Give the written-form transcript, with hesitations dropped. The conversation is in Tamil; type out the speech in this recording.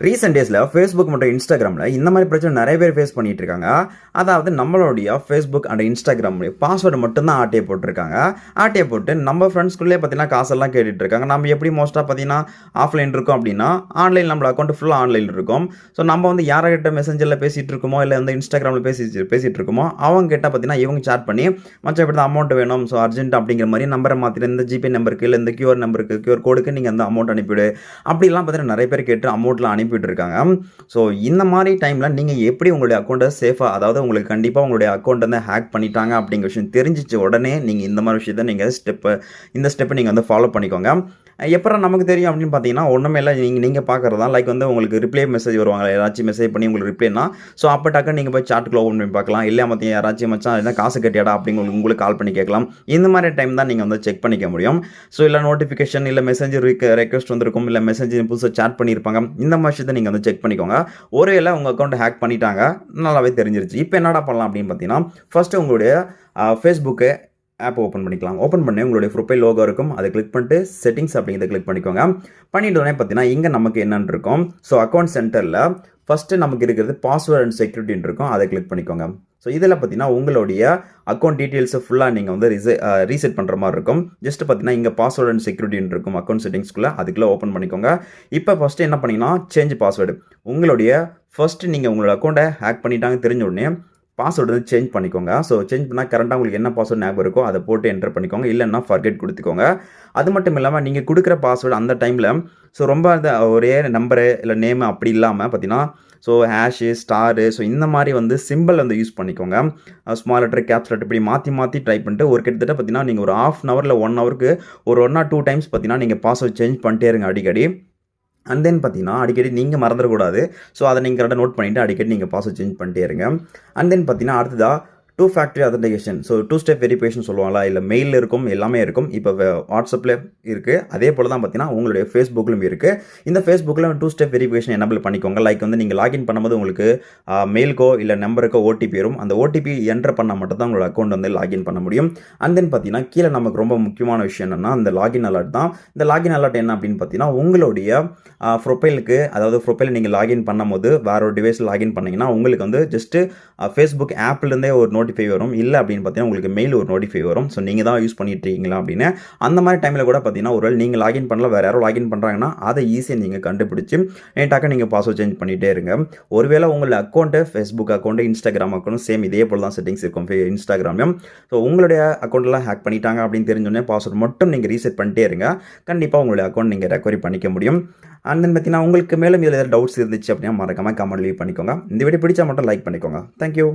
ரீசெண்ட் டேஸில் ஃபேஸ்புக் மற்றும் இன்ஸ்டாகிராமில் இந்த மாதிரி பிரச்சனை நிறைய பேர் ஃபேஸ் பண்ணிட்டு இருக்காங்க. அதாவது நம்மளுடைய ஃபேஸ்புக் அண்ட் இன்ஸ்டாகிராம் பாஸ்வேர்டு மட்டும்தான் ஆட்டையை போட்டிருக்காங்க. ஆட்டையை போட்டு நம்ம ஃப்ரெண்ட்ஸ்குள்ளே பார்த்தீங்கன்னா காசெல்லாம் கேட்டுட்டு இருக்காங்க. நம்ம எப்படி மோஸ்ட்டாக பார்த்தீங்கன்னா ஆஃப்லைன் இருக்கோம் அப்படின்னா ஆன்லைன் நம்மளோட அக்கௌண்ட் ஃபுல்லாக ஆன்லைன் இருக்கும். ஸோ நம்ம வந்து யார்கிட்ட மெசேஞ்சரில் பேசிகிட்டு இருக்கோமோ இல்லை வந்து இன்ஸ்டாகிராமில் பேசிகிட்டு இருக்கோமோ அவங்க கிட்ட பார்த்தீங்கன்னா இவங்க சாட் பண்ணி மச்சம் இப்படி தான் அமௌண்ட் வேணும், ஸோ அர்ஜென்ட் அப்படிங்கிற மாதிரி நம்பரை மாற்றிட்டு இந்த ஜிபே நம்பருக்கு இல்லை இந்த கியூஆர் கோடுக்கு நீங்கள் அந்த அமௌண்ட் அனுப்பிவிடு அப்படிலாம் பார்த்தீங்கன்னா நிறைய பேர் கேட்டு அமௌண்ட்லாம் அனுப்பிட்டு இருக்காங்க. ஸோ இந்த மாதிரி டைமில் நீங்கள் எப்படி உங்களுடைய அக்கௌண்ட்டை சேஃபாக, அதாவது உங்களுக்கு கண்டிப்பாக உங்களுடைய அக்கௌண்ட் வந்து ஹேக் பண்ணிட்டாங்க அப்படிங்கிற விஷயம் தெரிஞ்சிச்சு உடனே நீங்கள் இந்த மாதிரி விஷயத்தை நீங்கள் இந்த ஸ்டெப்பை நீங்கள் வந்து ஃபாலோ பண்ணிக்கோங்க. எப்போ நமக்கு தெரியும் அப்படின்னு பார்த்தீங்கன்னா ஒன்றுமே இல்லை, நீங்கள் பார்க்குறது தான். லைக் வந்து உங்களுக்கு ரிப்ளை மெசேஜ் வருவாங்க, யாராச்சும் மெசேஜ் பண்ணி உங்களுக்கு ரிப்ளைனா, ஸோ அப்போ டக்குன்னு நீங்கள் போய் சாட்டுக்குள்ள ஓப்பன் பண்ணி பார்க்கலாம். இல்லை மற்ற யாராச்சும் மச்சான் என்ன காசு கட்டியாடா அப்படிங்க உங்களுக்கு கால் பண்ணி கேட்கலாம். இந்த மாதிரி டைம் தான் நீங்கள் வந்து செக் பண்ணிக்க முடியும். ஸோ இல்லை நோட்டிஃபிகேஷன் இல்லை மெசேஜ் ரெக்வஸ்ட் வந்திருக்கும், இல்லை மெசேஜ் புதுசாக சாட் பண்ணியிருப்பாங்க. இந்த மாதிரி விஷயத்தை நீங்கள் வந்து செக் பண்ணிக்கோங்க. ஒருவேளை உங்கள் அக்கௌண்ட் ஹேக் பண்ணிட்டாங்க நல்லாவே தெரிஞ்சிருச்சு. இப்போ என்னடா பண்ணலாம் அப்படின்னு பார்த்தீங்கன்னா ஃபஸ்ட்டு உங்களுடைய ஃபேஸ்புக்கு ஆப் ஓப்பன் பண்ணிக்கலாம். ஓப்பன் பண்ணி உங்களுடைய ப்ரொஃபைல் லோகோ இருக்கும், அதை கிளிக் பண்ணிட்டு செட்டிங்ஸ் அப்படிங்கிறத கிளிக் பண்ணிக்கோங்க. பண்ணிட்டோன்னே பார்த்தீங்கன்னா இங்கே நமக்கு என்னன்னு இருக்கும். ஸோ அக்கௌண்ட் சென்டரில் ஃபஸ்ட்டு நமக்கு இருக்கிறது பாஸ்வேர்ட் அண்ட் செக்யூரிட்டின்னு இருக்கும், அதை கிளிக் பண்ணிக்கோங்க. ஸோ இதில் பார்த்தீங்கன்னா உங்களுடைய அக்கௌண்ட் டீட்டெயில்ஸை ஃபுல்லாக நீங்கள் வந்து ரீசெட் பண்ணுற மாதிரி இருக்கும். ஜஸ்ட் பார்த்தீங்கன்னா இங்கே பாஸ்வேர்ட் அண்ட் செக்யூரிட்டின்னு இருக்கும் அக்கௌண்ட் செட்டிங்ஸ்குள்ளே, அதுக்குள்ளே ஓப்பன் பண்ணிக்கோங்க. இப்போ ஃபஸ்ட்டு என்ன பண்ணிங்கன்னா சேஞ்ச் பாஸ்வேர்டு. உங்களுடைய ஃபஸ்ட்டு நீங்கள் உங்களோட அக்கௌண்ட்டை ஹேக் பண்ணிட்டாங்க தெரிஞ்ச உடனே பாஸ்வேர்டு வந்து சேஞ்ச் பண்ணிக்கோங்க. ஸோ சேஞ்ச் பண்ணால் கரெக்டாக உங்களுக்கு என்ன பாஸ்வேர்டு ஞாபகம் இருக்கோ அதை போட்டு என்டர் பண்ணிக்கோங்க. இல்லைன்னா ஃபர்கெட் கொடுத்துக்கோங்க. அது மட்டும் இல்லாமல் நீங்கள் கொடுக்குற பாஸ்வேர்டு அந்த டைமில் ஸோ ரொம்ப அந்த ஒரே நம்பரு இல்லை நேமு அப்படி இல்லாமல் பார்த்தீங்கன்னா ஸோ ஹேஷு ஸ்டாரு ஸோ இந்த மாதிரி வந்து சிம்பிள் வந்து யூஸ் பண்ணிக்கோங்க. ஸ்மால் லெட்டர் கேப்ஸ் லெட்டர் இப்படி மாற்றி ட்ரை பண்ணிட்டு ஒரு கிட்டத்தட்ட பார்த்தீங்கன்னா நீங்கள் ஒரு ½ ஹவரில் 1 ஹவருக்கு ஒரு 1 or 2 டைம்ஸ் பார்த்தீங்கன்னா நீங்கள் பாஸ்வேர்டு சேஞ்ச் பண்ணிட்டே இருங்க அடிக்கடி. அண்ட் தென் பார்த்தீங்கன்னா அடிக்கடி நீங்கள் மறந்துடக்கூடாது. ஸோ அதை நீங்கள் கரெக்டாக நோட் பண்ணிவிட்டு அடிக்கடி நீங்கள் பாஸ்வேர்ட் சேஞ்ச் பண்ணிட்டே இருங்க. அண்ட் தென் பார்த்தீங்கன்னா அடுத்ததாக 2 factory authentication. So 2 step verification சொல்லுவாங்களா, இல்லை மெயிலில் இருக்கும், எல்லாமே இருக்கும். இப்போ வாட்ஸ்அப்பில் இருக்குது, அதே போல் தான் பார்த்தீங்கன்னா உங்களுடைய ஃபேஸ்புக்கிலும் இருக்குது. இந்த ஃபேஸ்புக்கில் 2 ஸ்டெப் வெரிஃபிகேஷன் எனபிள் பண்ணிக்கோங்க. லைக் வந்து நீங்கள் லாகின் பண்ணும்போது உங்களுக்கு மெயிலுக்கோ இல்லை நம்பருக்கோ ஓடிபி வரும். அந்த ஓடிபி என்டர் பண்ணால் மட்டும் தான் உங்களோட அக்கௌண்ட் வந்து லாகின் பண்ண முடியும். அண்ட் தென் பார்த்தீங்கன்னா கீழே நமக்கு ரொம்ப முக்கியமான விஷயம் என்னென்னா இந்த லாகின் அலர்ட் தான். இந்த லாகின் அலர்ட் என்ன அப்படின்னு பார்த்தீங்கன்னா உங்களுடைய ப்ரொஃபைலுக்கு, அதாவது ப்ரொஃபைல் நீங்கள் லாகின் பண்ணும்போது வேற ஒரு டிவைஸில் லாகின் பண்ணிங்கன்னா உங்களுக்கு வந்து ஜஸ்ட்டு ஃபேஸ்புக் ஆப்லேருந்தே ஒரு நோட்டிஃபை வரும். இல்லை அப்படின்னு பார்த்தீங்கன்னா உங்களுக்கு மெயில் ஒரு நோட்டிஃபை வரும். ஸோ நீங்கள் தான் யூஸ் பண்ணிட்டு இருக்கீங்களா அப்படின்னு. அந்த மாதிரி டைமில் கூட பார்த்தீங்கன்னா ஒருவேளை நீங்கள் லாகின் பண்ணல வேறு யாரோ லாகின் பண்ணுறாங்கன்னா அதை ஈஸியாக நீங்கள் கண்டுபிடிச்சி நீட்டாக நீங்கள் பாஸ்வேர்ட் சேஞ்ச் பண்ணிகிட்டே இருங்க. ஒருவேளை உங்கள் அக்கௌண்ட்டு ஃபேஸ்புக் அக்கௌண்ட்டு இன்ஸ்டாகிராம் அக்கௌண்ட்டும் சேம் இதே போல் தான் செட்டிங்ஸ் இருக்கும் இன்ஸ்டாகிராம்லையும். ஸோ உங்களுடைய அக்கௌண்ட்லாம் ஹேக் பண்ணிட்டாங்க அப்படின்னு தெரிஞ்சோடனே பாஸ்வேர்ட் மட்டும் நீங்கள் ரீசெட் பண்ணிட்டே இருங்க. கண்டிப்பாக உங்களுடைய அக்கௌண்ட் நீங்கள் ரெக்கவரி பண்ணிக்க முடியும். அண்ட் தென் பார்த்தீங்கன்னா உங்களுக்கு மேலும் இதில் ஏதாவது டவுட்ஸ் இருந்துச்சு அப்படின்னா மறக்காமல் கமெண்ட் லீவ் பண்ணிக்கோங்க. இந்த வீடியோ பிடிச்சா மட்டும் லைக் பண்ணிக்கோங்க. தேங்க்யூ.